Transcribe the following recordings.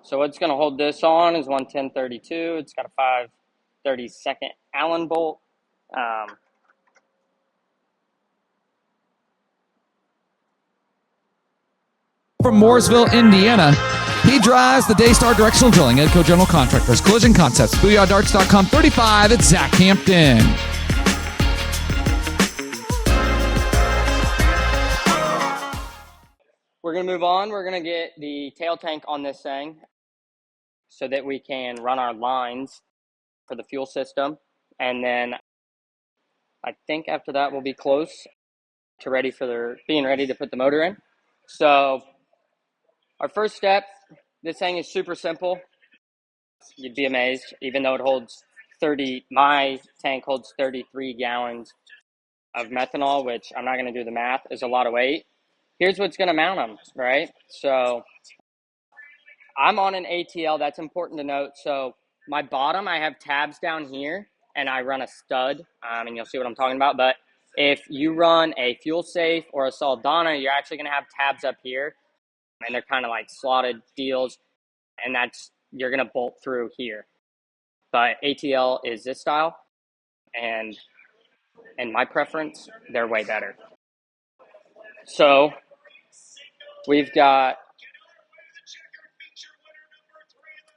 So what's going to hold this on is 110/32. It's got a 5/32 Allen bolt. From Mooresville, Indiana, he drives the Daystar Directional Drilling, Edco General Contractors, Collision Concepts, BooyahDarts.com 35. It's Zach Hampton. We're going to move on. We're going to get the tail tank on this thing so that we can run our lines for the fuel system. And then I think after that we'll be close to being ready to put the motor in. So our first step, this thing is super simple. You'd be amazed, even though it holds my tank holds 33 gallons of methanol, which I'm not going to do the math, is a lot of weight. Here's what's going to mount them, right? So I'm on an ATL. That's important to note. So my bottom, I have tabs down here, and I run a stud, and you'll see what I'm talking about. But if you run a Fuel Safe or a Saldana, you're actually going to have tabs up here, and they're kind of like slotted deals, and you're going to bolt through here. But ATL is this style, and in my preference, they're way better. So we've got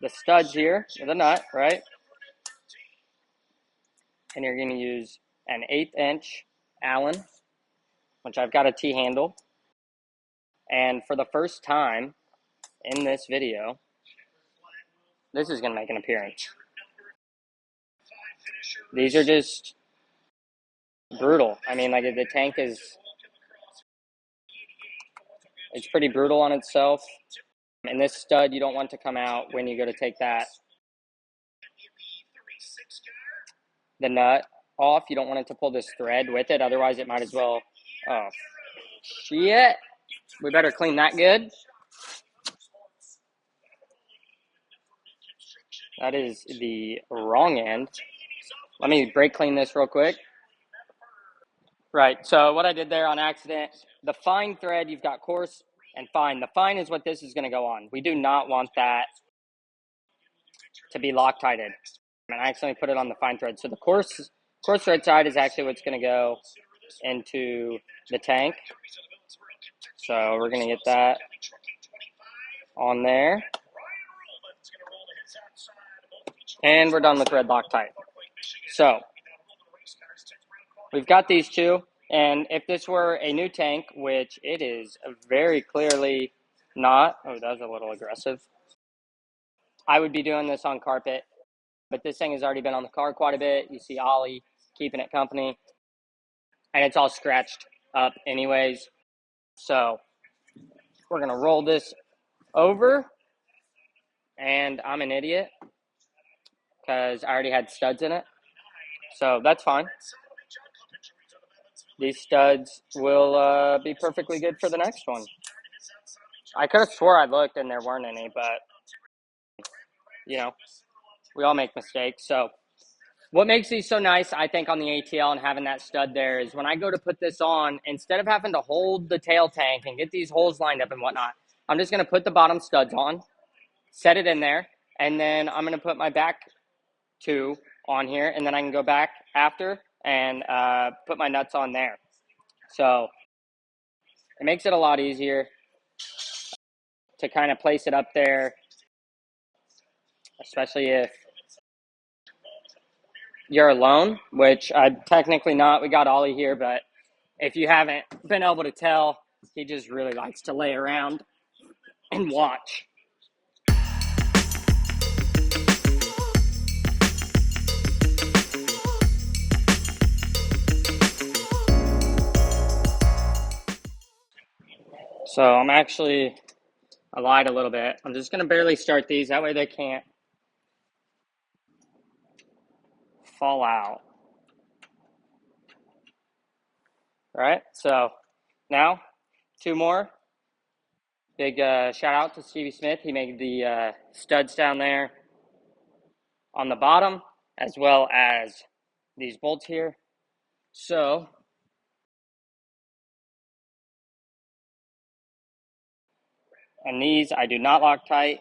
the studs here with a nut, right? And you're going to use an 1/8 inch Allen, which I've got a T-handle. And for the first time in this video, this is going to make an appearance. These are just brutal. I mean, like the tank it's pretty brutal on itself. And this stud, you don't want to come out when you go to take the nut off. You don't want it to pull this thread with it. Otherwise, it might as well, oh, shit. We better clean that good. That is the wrong end. Let me brake clean this real quick. Right, so what I did there on accident, the fine thread, you've got coarse and fine. The fine is what this is going to go on. We do not want that to be Loctited. And I accidentally put it on the fine thread. So the coarse thread side is actually what's going to go into the tank. So we're going to get that on there. And we're done with red Loctite. So we've got these two. And if this were a new tank, which it is very clearly not. Oh, that was a little aggressive. I would be doing this on carpet. But this thing has already been on the car quite a bit. You see Ollie keeping it company. And it's all scratched up anyways. So we're going to roll this over. And I'm an idiot because I already had studs in it. So that's fine. These studs will be perfectly good for the next one. I could have swore I looked and there weren't any, but, we all make mistakes. So what makes these so nice, I think, on the ATL and having that stud there is when I go to put this on, instead of having to hold the tail tank and get these holes lined up and whatnot, I'm just going to put the bottom studs on, set it in there, and then I'm going to put my back two on here, and then I can go back after and put my nuts on there. So it makes it a lot easier to kind of place it up there, especially if you're alone, which I'm technically not. We got Ollie here, but if you haven't been able to tell, he just really likes to lay around and watch. So I lied a little bit. I'm just going to barely start these. That way they can't fall out. All right, so now 2 more. Big shout out to Stevie Smith. He made the studs down there on the bottom as well as these bolts here. So and these I do not Loctite.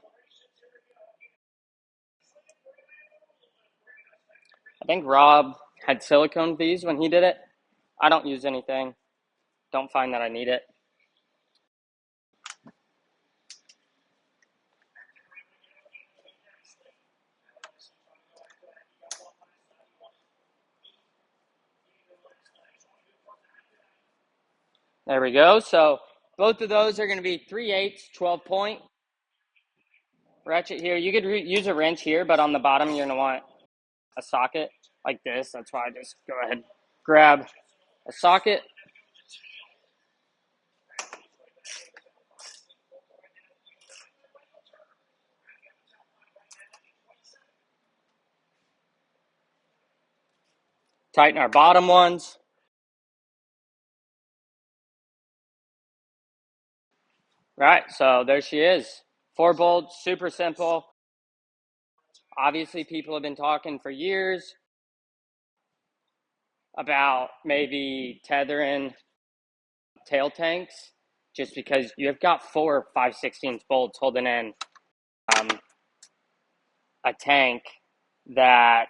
think Rob had silicone these when he did it. I don't use anything. Don't find that I need it. There we go. So both of those are going to be 3/8, 12-point. Ratchet here. You could use a wrench here, but on the bottom you're going to want a socket like this. That's why I just go ahead, grab a socket. Tighten our bottom ones. Right, so there she is. 4 bolts, super simple. Obviously, people have been talking for years about maybe tethering tail tanks, just because you've got 4 5/16 bolts holding in a tank that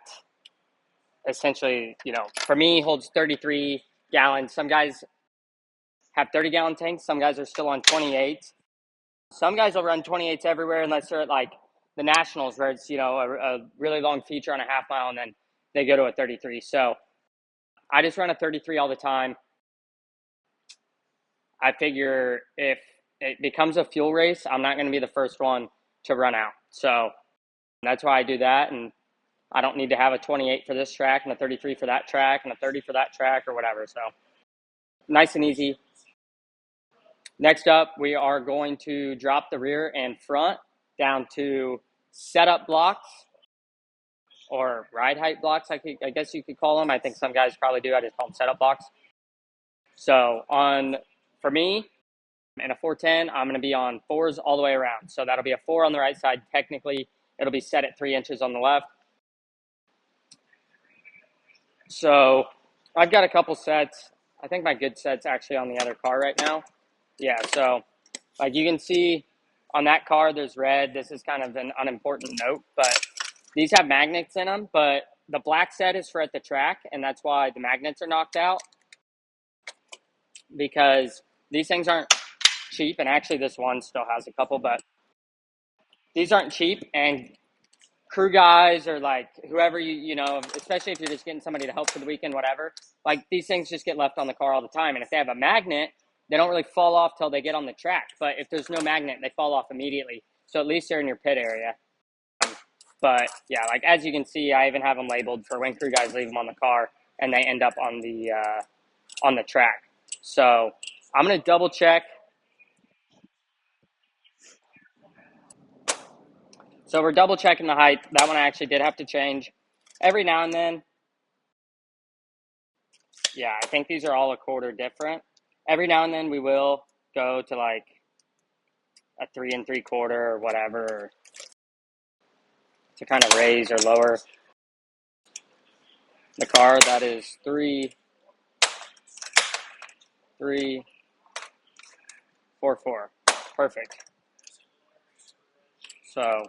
essentially, for me, holds 33 gallons. Some guys have 30-gallon tanks. Some guys are still on 28. Some guys will run 28s everywhere unless they're at like the Nationals, where it's, a really long feature on a half mile, and then they go to a 33. So I just run a 33 all the time. I figure if it becomes a fuel race, I'm not going to be the first one to run out. So that's why I do that. And I don't need to have a 28 for this track and a 33 for that track and a 30 for that track or whatever. So nice and easy. Next up, we are going to drop the rear and front down to setup blocks, or ride height blocks, I guess you could call them. I think some guys probably do. I just call them setup blocks. So for me, in a 410, I'm going to be on 4s all the way around. So that'll be a 4 on the right side. Technically, it'll be set at 3 inches on the left. So I've got a couple sets. I think my good set's actually on the other car right now. Yeah, so like you can see on that car, there's red. This is kind of an unimportant note, but these have magnets in them. But the black set is for at the track, and that's why the magnets are knocked out, because these things aren't cheap. And actually, this one still has a couple, but these aren't cheap. And crew guys, or like whoever especially if you're just getting somebody to help for the weekend, whatever, like these things just get left on the car all the time. And if they have a magnet, they don't really fall off till they get on the track. But if there's no magnet, they fall off immediately. So at least they're in your pit area. But yeah, like as you can see, I even have them labeled for when crew guys leave them on the car and they end up on the track. So I'm going to double check. So we're double checking the height. That one I actually did have to change every now and then. Yeah, I think these are all a quarter different. Every now and then we will go to like a 3 3/4 or whatever, to kind of raise or lower the car. That is 3 3 4 4. Perfect. So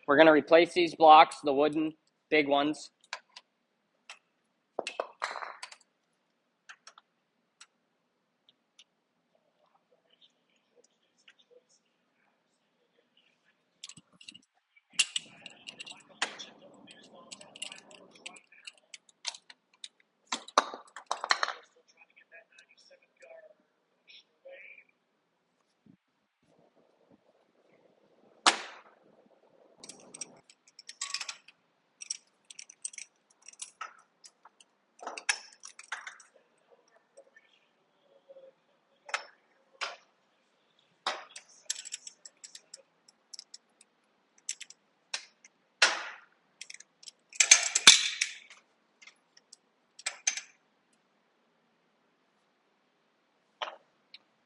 we're going to replace these blocks, the wooden big ones.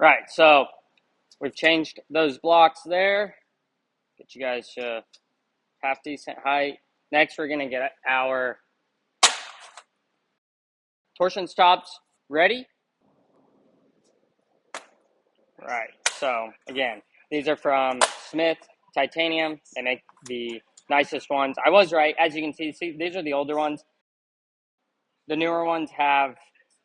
Right, so we've changed those blocks there. Get you guys to half decent height. Next, we're going to get our torsion stops ready. Right, so again, these are from Smith Titanium. They make the nicest ones. I was right. As you can see, these are the older ones. The newer ones have,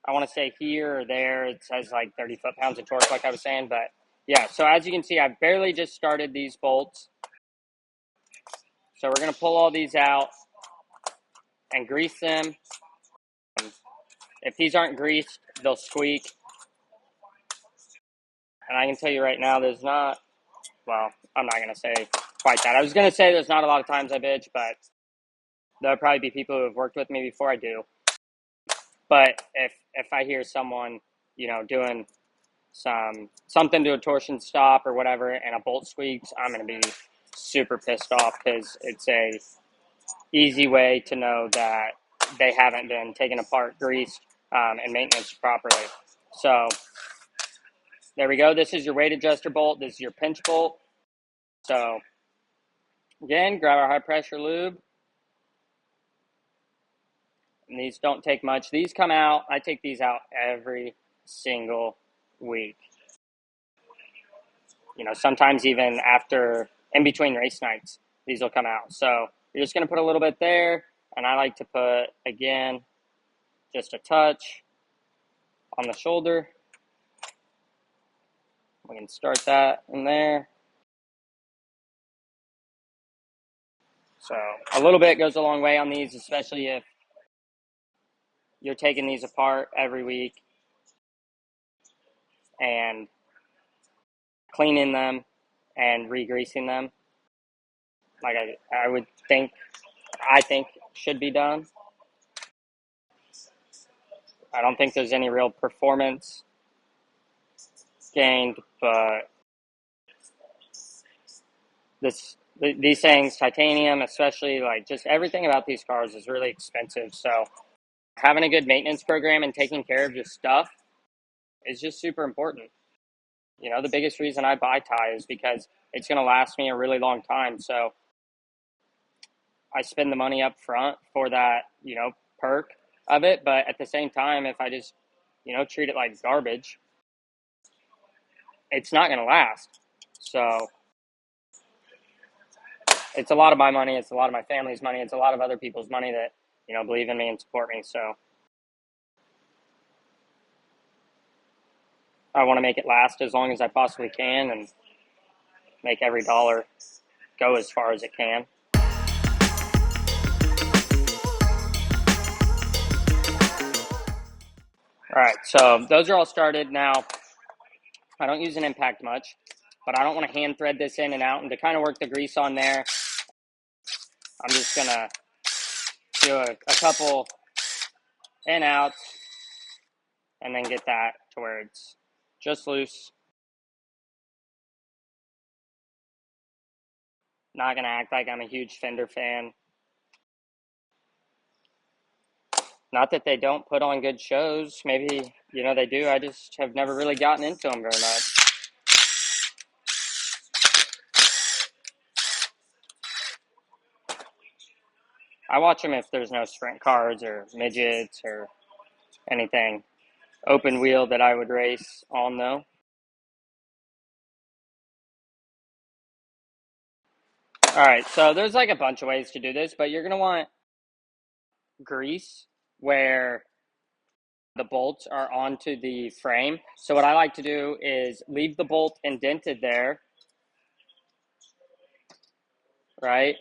I want to say here or there, it says like 30 foot-pounds of torque, like I was saying. But yeah, so as you can see, I've barely just started these bolts. So we're going to pull all these out and grease them. If these aren't greased, they'll squeak. And I can tell you right now, there's not, well, I'm not going to say quite that. I was going to say there's not a lot of times I bitch, but there'll probably be people who have worked with me before I do. But if I hear someone, doing something to a torsion stop or whatever, and a bolt squeaks, I'm going to be super pissed off, because it's a easy way to know that they haven't been taken apart, greased, and maintenance properly. So there we go. This is your weight adjuster bolt. This is your pinch bolt. So again, grab our high pressure lube. And these don't take much. These come out. I take these out every single week. Sometimes even in between race nights, these will come out. So you're just going to put a little bit there. And I like to put, again, just a touch on the shoulder. We can start that in there. So a little bit goes a long way on these, especially if you're taking these apart every week and cleaning them and re-greasing them, like I think should be done. I don't think there's any real performance gained, but these things, titanium especially, like just everything about these cars is really expensive. So having a good maintenance program and taking care of your stuff is just super important. The biggest reason I buy tie is because it's going to last me a really long time. So I spend the money up front for that, perk of it. But at the same time, if I just, treat it like garbage, it's not going to last. So it's a lot of my money. It's a lot of my family's money. It's a lot of other people's money that, believe in me and support me. So I want to make it last as long as I possibly can and make every dollar go as far as it can. All right, so those are all started. Now, I don't use an impact much, but I don't want to hand thread this in and out. And to kind of work the grease on there, I'm just going to do a couple in outs and then get that to where it's just loose. Not going to act like I'm a huge Fender fan. Not that they don't put on good shows. Maybe, they do. I just have never really gotten into them very much. I watch them if there's no sprint cars or midgets or anything open wheel that I would race on, though. All right, so there's like a bunch of ways to do this, but you're going to want grease where the bolts are onto the frame. So what I like to do is leave the bolt indented there, right?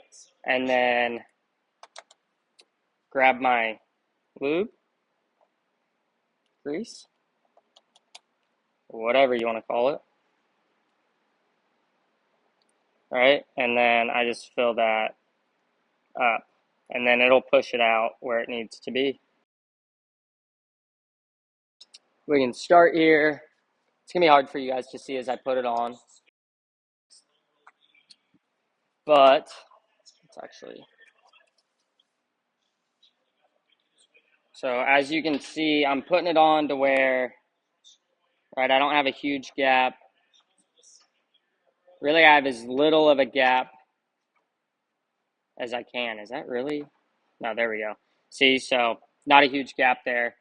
And then grab my lube, grease, whatever you want to call it, right? And then I just fill that up, and then it'll push it out where it needs to be. We can start here. It's going to be hard for you guys to see as I put it on, but it's actually... So as you can see, I'm putting it on to where, right, I don't have a huge gap. Really, I have as little of a gap as I can. Is that really? No, there we go. See, so not a huge gap there.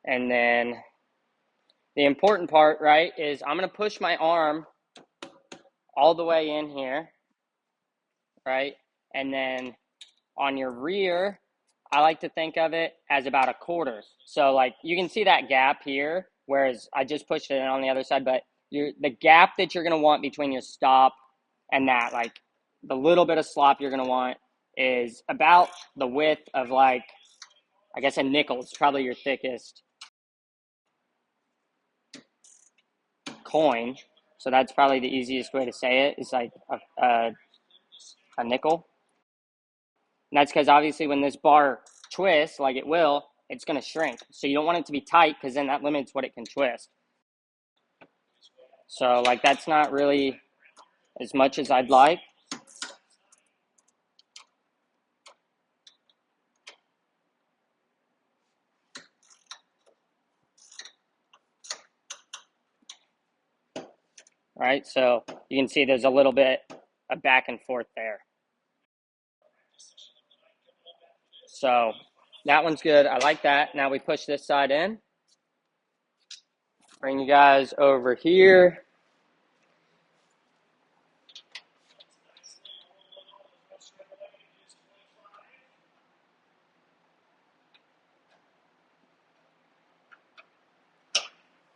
And then the important part, right, is I'm going to push my arm all the way in here. right? And then on your rear, I like to think of it as about a quarter. So like you can see that gap here, whereas I just pushed it in on the other side, but the gap that you're going to want between your stop and that, like the little bit of slop you're going to want, is about the width of, like, I guess a nickel is probably your thickest coin. So that's probably the easiest way to say it, is like a nickel. And that's because obviously when this bar twists, like it will, it's going to shrink. So you don't want it to be tight, because then that limits what it can twist. So like that's not really as much as I'd like. Right, so you can see there's a little bit of back and forth there. So that one's good. I like that. Now we push this side in. Bring you guys over here.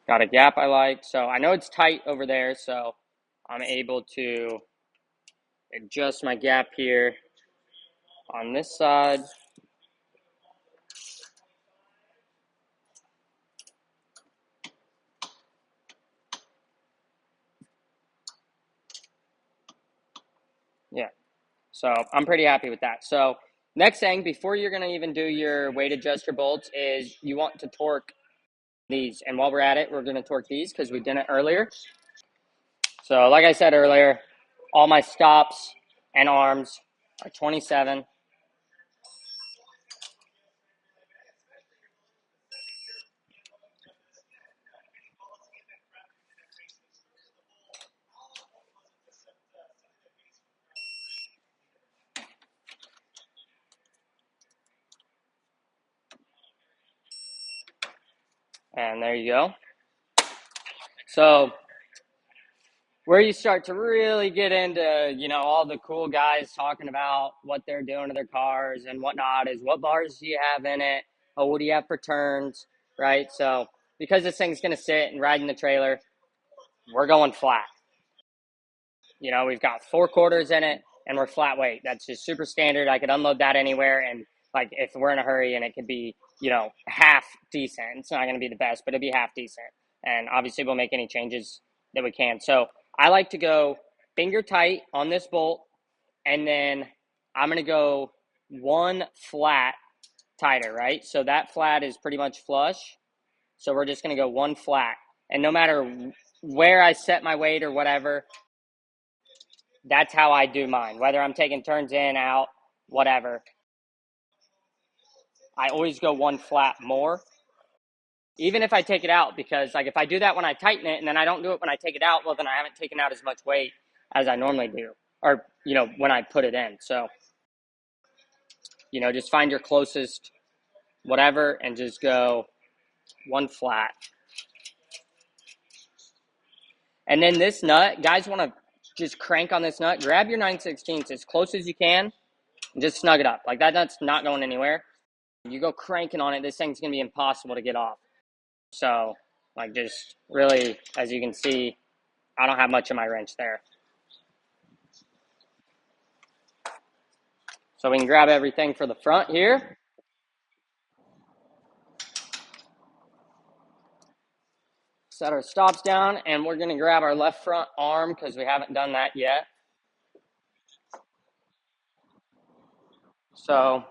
Got a gap I like. So I know it's tight over there, so I'm able to adjust my gap here on this side. Yeah, so I'm pretty happy with that. So next thing, before you're going to even do your weight adjuster bolts, is you want to torque these. And while we're at it, we're going to torque these because we did it earlier. So like I said earlier, all my stops and arms are 27. And there you go. So where you start to really get into, all the cool guys talking about what they're doing to their cars and whatnot, is what bars do you have in it? Oh, what do you have for turns, right? So because this thing's going to sit and ride in the trailer, we're going flat. We've got 4 quarters in it and we're flat weight. That's just super standard. I could unload that anywhere. And like, if we're in a hurry, and it could be, half decent. It's not going to be the best, but it'd be half decent. And obviously we'll make any changes that we can. So I like to go finger tight on this bolt, and then I'm going to go one flat tighter, right? So that flat is pretty much flush. So we're just going to go one flat. And no matter where I set my weight or whatever, that's how I do mine. Whether I'm taking turns in, out, whatever, I always go one flat more. Even if I take it out, because like if I do that when I tighten it and then I don't do it when I take it out, well, then I haven't taken out as much weight as I normally do, or, when I put it in. So, just find your closest whatever and just go one flat. And then this nut, guys want to just crank on this nut. Grab your 9/16 as close as you can and just snug it up. Like that nut's not going anywhere. You go cranking on it, this thing's going to be impossible to get off. So, like, just really, as you can see, I don't have much of my wrench there. So we can grab everything for the front here. Set our stops down, and we're going to grab our left front arm because we haven't done that yet. So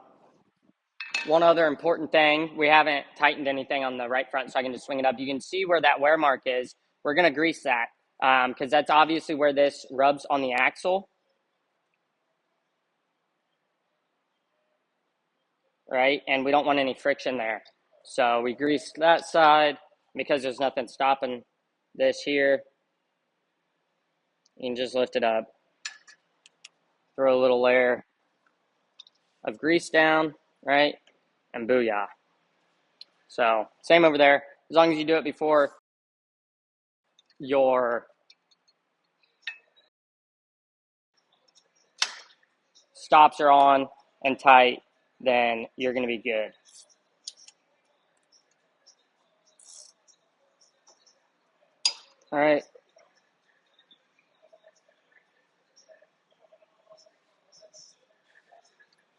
one other important thing, we haven't tightened anything on the right front, so I can just swing it up. You can see where that wear mark is. We're going to grease that because that's obviously where this rubs on the axle. Right? And we don't want any friction there. So we grease that side because there's nothing stopping this here. You can just lift it up. Throw a little layer of grease down, right? And booyah. So same over there. As long as you do it before your stops are on and tight, then you're going to be good. All right.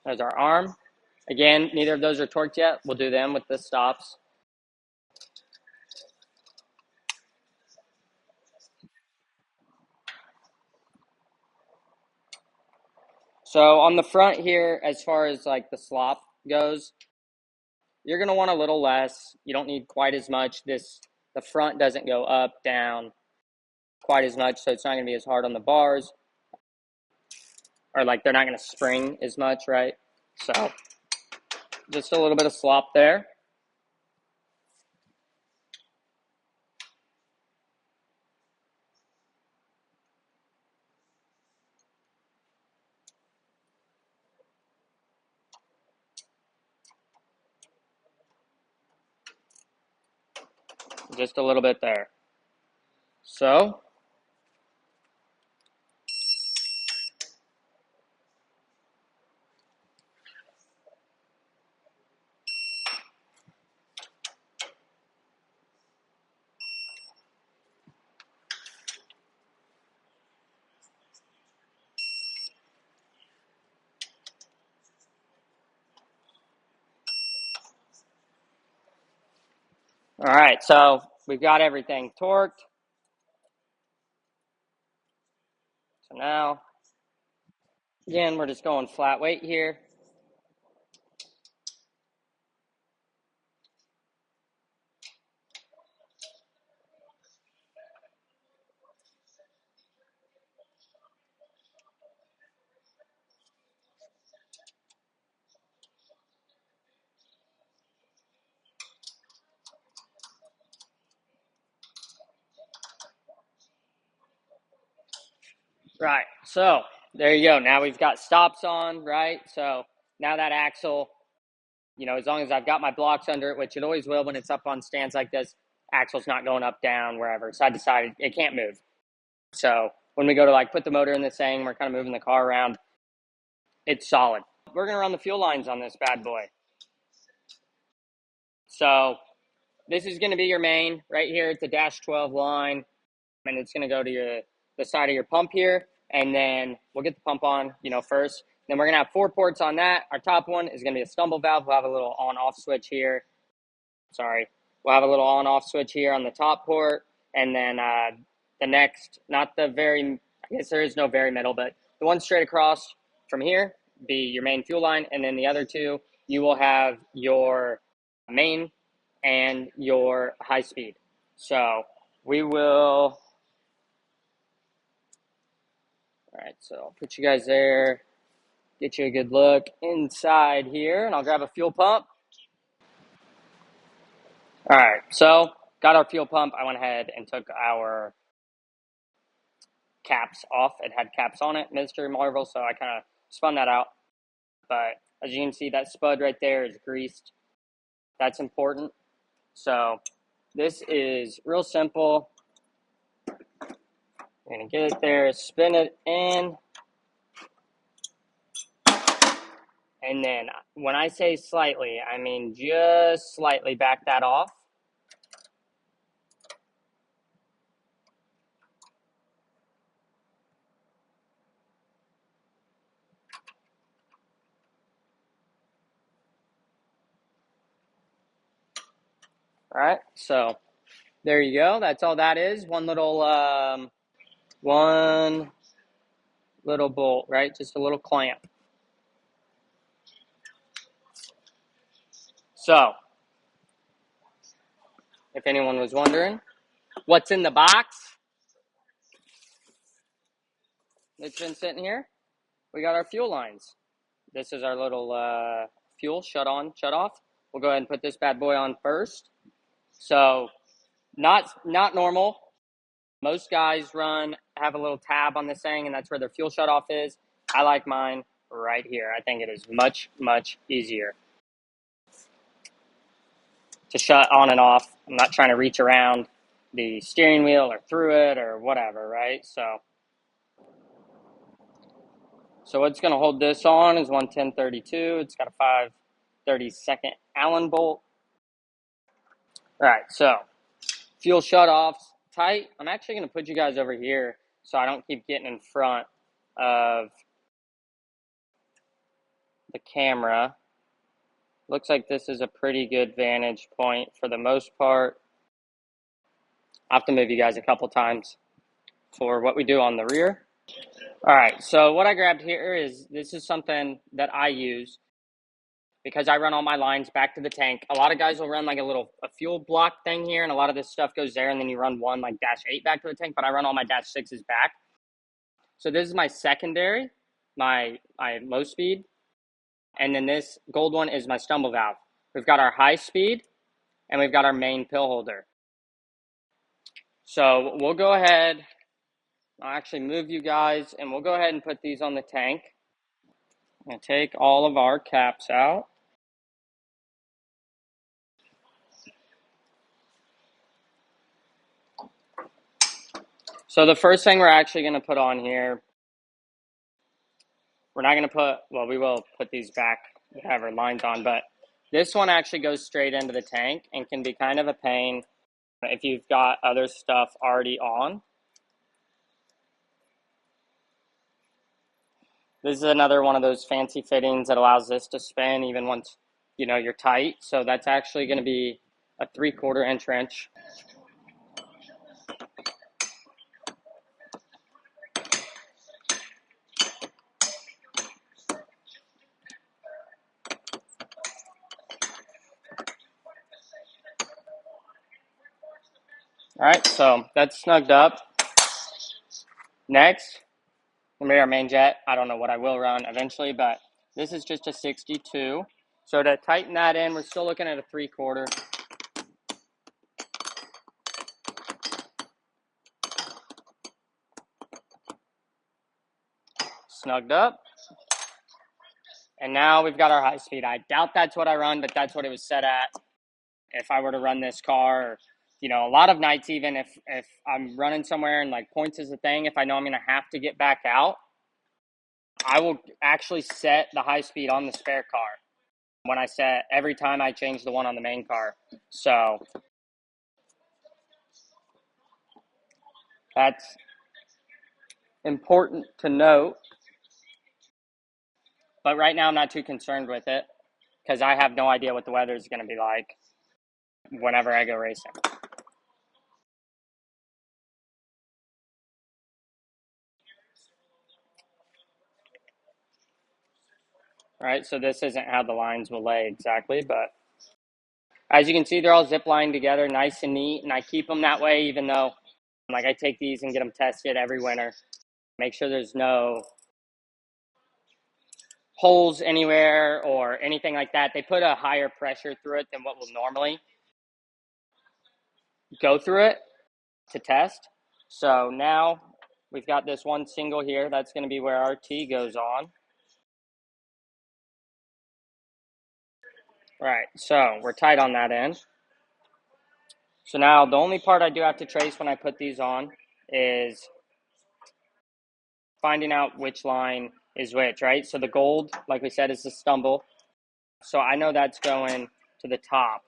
There's our arm. Again, neither of those are torqued yet. We'll do them with the stops. So on the front here, as far as like the slop goes, you're going to want a little less. You don't need quite as much. The front doesn't go up, down quite as much, so it's not going to be as hard on the bars. Or like they're not going to spring as much, right? So just a little bit of slop there. Just a little bit there. So all right, so we've got everything torqued. So now, again, we're just going flat weight here. Right, so there you go. Now we've got stops on, right? So now that axle, you know, as long as I've got my blocks under it, which it always will when it's up on stands like this, axle's not going up, down, wherever, side to side, it can't move. So when we go to like put the motor in this thing, we're kind of moving the car around, it's solid. We're going to run the fuel lines on this bad boy. So this is going to be your main right here at the dash 12 line, and it's going to go to the side of your pump here, and then we'll get the pump on, you know, first. Then we're going to have 4 ports on that. Our top one is going to be a stumble valve. We'll have a little on-off switch here. We'll have a little on-off switch here on the top port, and then the next, not the very, I guess there is no very middle, but the one straight across from here be your main fuel line, and then the other two, you will have your main and your high speed. So we will, all right, so I'll put you guys there, get you a good look inside here, and I'll grab a fuel pump. All right, so got our fuel pump. I went ahead and took our caps off. It had caps on it, Mystery Marvel, so I kind of spun that out. But as you can see, that spud right there is greased. That's important. So this is real simple. You're going to get it there, spin it in. And then when I say slightly, I mean just slightly back that off. All right, so there you go. That's all that is. One little bolt, right? Just a little clamp. So, if anyone was wondering, what's in the box that's been sitting here? We got our fuel lines. This is our little fuel shut on, shut off. We'll go ahead and put this bad boy on first. So, not normal. Most guys have a little tab on this thing, and that's where their fuel shut off is. I like mine right here. I think it is much, much easier to shut on and off. I'm not trying to reach around the steering wheel or through it or whatever, right? So So what's going to hold this on is 110/32. It's got a 5/32 Allen bolt. All right, so fuel shut-offs tight. I'm actually going to put you guys over here so I don't keep getting in front of the camera. Looks like this is a pretty good vantage point for the most part. I'll have to move you guys a couple times for what we do on the rear. All right, so what I grabbed here is, this is something that I use because I run all my lines back to the tank. A lot of guys will run like a fuel block thing here, and a lot of this stuff goes there, and then you run one like -8 back to the tank, but I run all my -6s back. So this is my secondary, my low speed, and then this gold one is my stumble valve. We've got our high speed, and we've got our main pill holder. So we'll go ahead, I'll actually move you guys, and we'll go ahead and put these on the tank. I'm going to take all of our caps out. So the first thing we're actually going to put on here, we're not going to put, well, we will put these back, have our lines on, but this one actually goes straight into the tank and can be kind of a pain if you've got other stuff already on. This is another one of those fancy fittings that allows this to spin even once, you know, you're tight. So that's actually going to be a 3/4 inch wrench. All right, so that's snugged up. Next, gonna be our main jet. I don't know what I will run eventually, but this is just a 62. So to tighten that in, we're still looking at a 3/4. Snugged up. And now we've got our high speed. I doubt that's what I run, but that's what it was set at. If I were to run this car, or, you know, a lot of nights, even if I'm running somewhere and like points is a thing, if I know I'm going to have to get back out, I will actually set the high speed on the spare car when I set, every time I change the one on the main car. So that's important to note. But right now I'm not too concerned with it because I have no idea what the weather is going to be like whenever I go racing. All right, so this isn't how the lines will lay exactly, but as you can see, they're all zip lined together, nice and neat, and I keep them that way even though, like, I take these and get them tested every winter. Make sure there's no holes anywhere or anything like that. They put a higher pressure through it than what will normally go through it to test. So now we've got this one single here. That's going to be where our T goes on. Right, so we're tight on that end. So now the only part I do have to trace when I put these on is finding out which line is which, right? So the gold, like we said, is the stumble. So I know that's going to the top.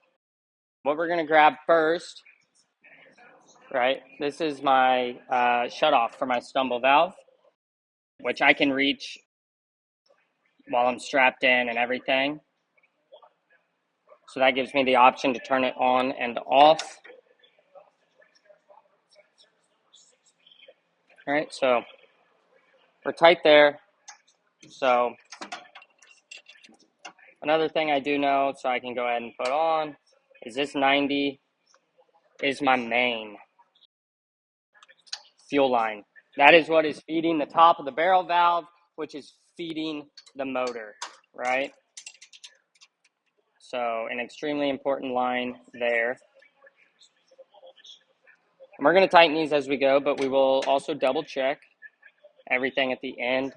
What we're going to grab first, right? This is my shutoff for my stumble valve, which I can reach while I'm strapped in and everything. So that gives me the option to turn it on and off. All right, so we're tight there. So another thing I do know, so I can go ahead and put on, is this 90 is my main fuel line. That is what is feeding the top of the barrel valve, which is feeding the motor, right? So an extremely important line there. And we're going to tighten these as we go, but we will also double check everything at the end.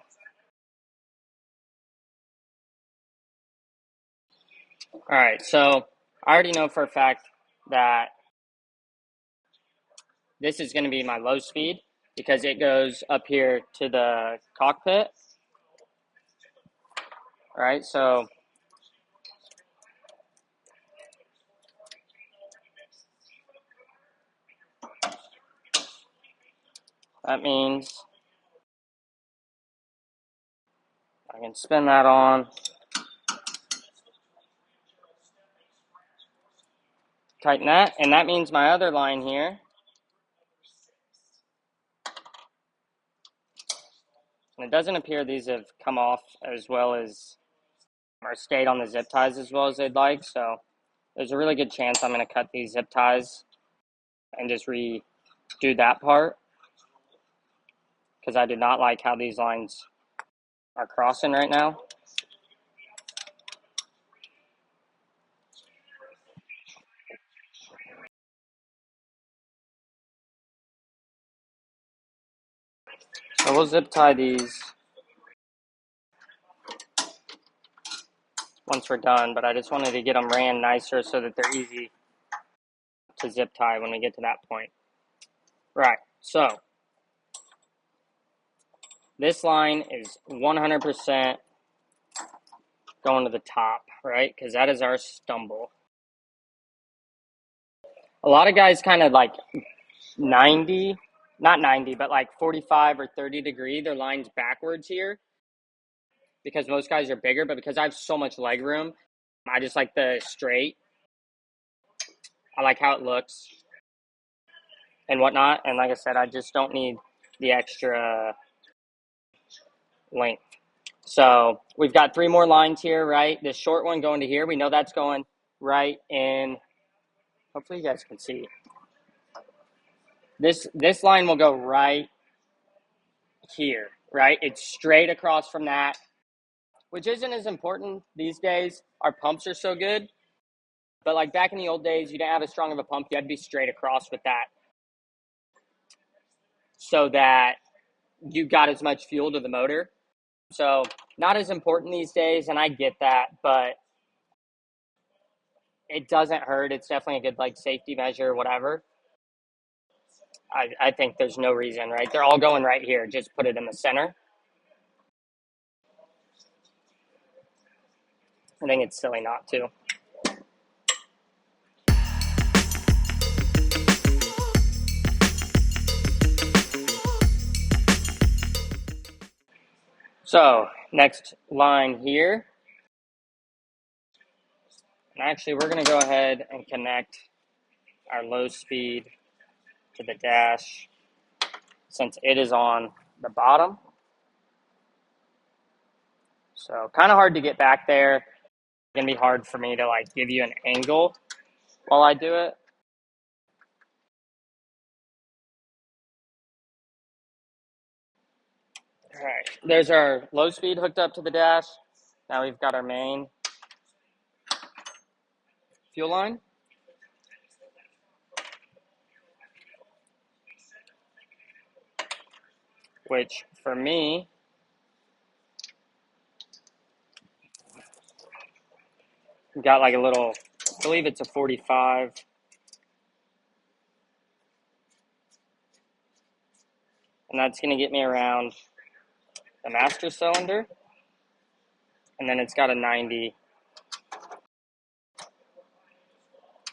All right, so I already know for a fact that this is going to be my low speed because it goes up here to the cockpit. right? So that means I can spin that on, tighten that, and that means my other line here, and it doesn't appear these have come off as well as, or stayed on the zip ties as well as they'd like, so there's a really good chance I'm going to cut these zip ties and just redo that part, because I do not like how these lines are crossing right now. So we'll zip tie these once we're done, but I just wanted to get them ran nicer so that they're easy to zip tie when we get to that point. Right, so this line is 100% going to the top, right? Because that is our stumble. A lot of guys kind of like 90, not 90, but like 45 or 30 degree, their line's backwards here because most guys are bigger, but because I have so much leg room, I just like the straight. I like how it looks and whatnot. And like I said, I just don't need the extra length. So we've got 3 more lines here, right? This short one going to here. We know that's going right in. Hopefully you guys can see. This line will go right here, right? It's straight across from that, which isn't as important these days. Our pumps are so good. But like back in the old days, you didn't have as strong of a pump. You had to be straight across with that so that you got as much fuel to the motor. So not as important these days, and I get that, but it doesn't hurt. It's definitely a good like safety measure, whatever. I think there's no reason, right? They're all going right here. Just put it in the center. I think it's silly not to. So next line here. And actually, we're going to go ahead and connect our low speed to the dash since it is on the bottom. So kind of hard to get back there. It's going to be hard for me to like give you an angle while I do it. All right, there's our low speed hooked up to the dash. Now we've got our main fuel line. Which for me, got like a little, I believe it's a 45. And that's going to get me around the master cylinder. And then it's got a 90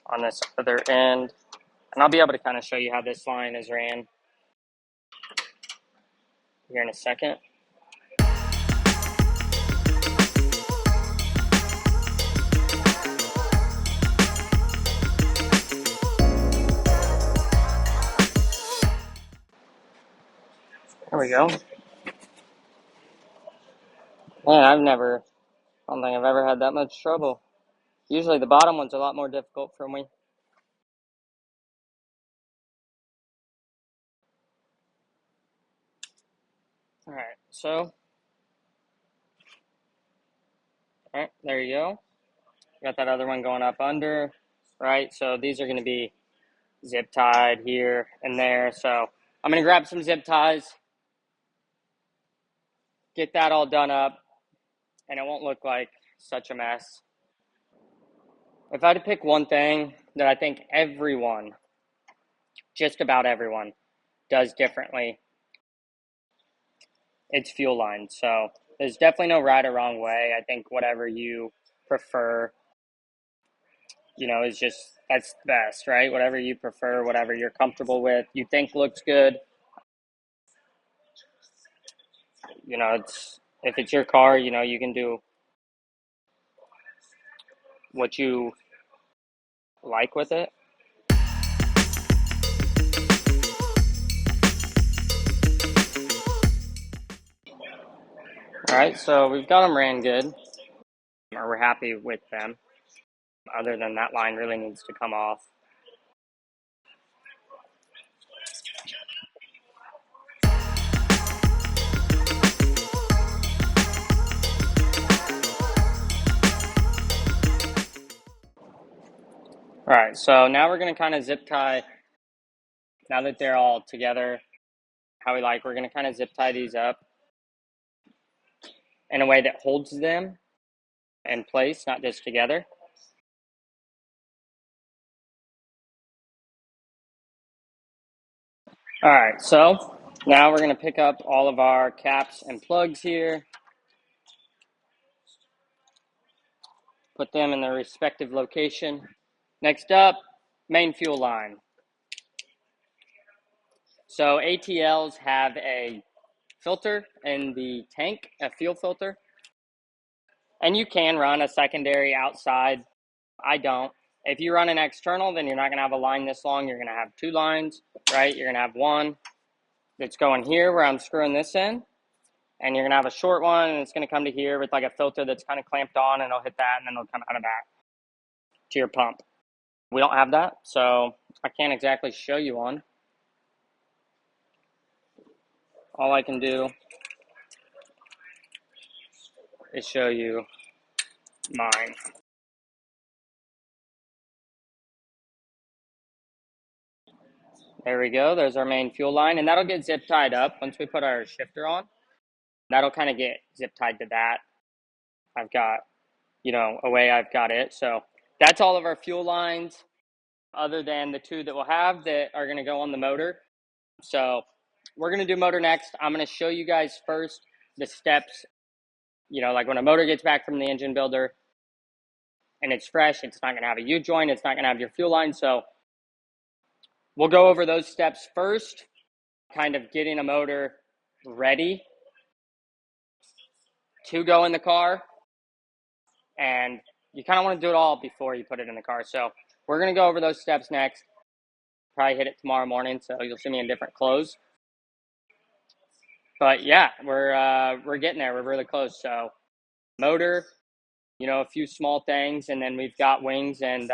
on this other end. And I'll be able to kind of show you how this line is ran here in a second. There we go. Man, I don't think I've ever had that much trouble. Usually the bottom one's a lot more difficult for me. All right, so, all right, there you go. Got that other one going up under, right? So these are going to be zip tied here and there. So I'm going to grab some zip ties, get that all done up, and it won't look like such a mess. If I had to pick one thing that I think everyone, just about everyone, does differently, it's fuel lines. So There's definitely no right or wrong way. I think whatever you prefer, is that's best, right? Whatever you prefer, whatever you're comfortable with, you think looks good. If it's your car, you can do what you like with it. All right, so we've got them ran good, or we're happy with them. Other than that line really needs to come off. All right, so now we're going to kind of zip tie. Now that they're all together, how we like, we're going to kind of zip tie these up in a way that holds them in place, not just together. All right, so now we're going to pick up all of our caps and plugs here, put them in their respective location. Next up, main fuel line. So ATLs have a filter in the tank, a fuel filter, and you can run a secondary outside. I don't. If you run an external, then you're not going to have a line this long. You're going to have two lines, right? You're going to have one that's going here where I'm screwing this in, and you're going to have a short one, and it's going to come to here with like a filter that's kind of clamped on, and it'll hit that, and then it'll come out of that to your pump. We don't have that, so I can't exactly show you one. All I can do is show you mine. There we go. There's our main fuel line, and that'll get zip tied up once we put our shifter on. That'll kind of get zip tied to that. I've got, a way I've got it. So that's all of our fuel lines, other than the two that we'll have that are going to go on the motor. So we're going to do motor next. I'm going to show you guys first the steps, like when a motor gets back from the engine builder and it's fresh, it's not going to have a U-joint, it's not going to have your fuel line. So we'll go over those steps first, kind of getting a motor ready to go in the car. And you kind of want to do it all before you put it in the car. So we're going to go over those steps next. Probably hit it tomorrow morning, so you'll see me in different clothes. But yeah, we're getting there. We're really close. So motor, a few small things, and then we've got wings and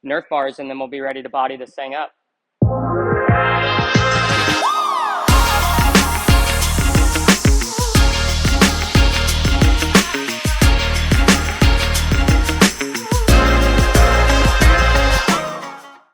Nerf bars, and then we'll be ready to body this thing up.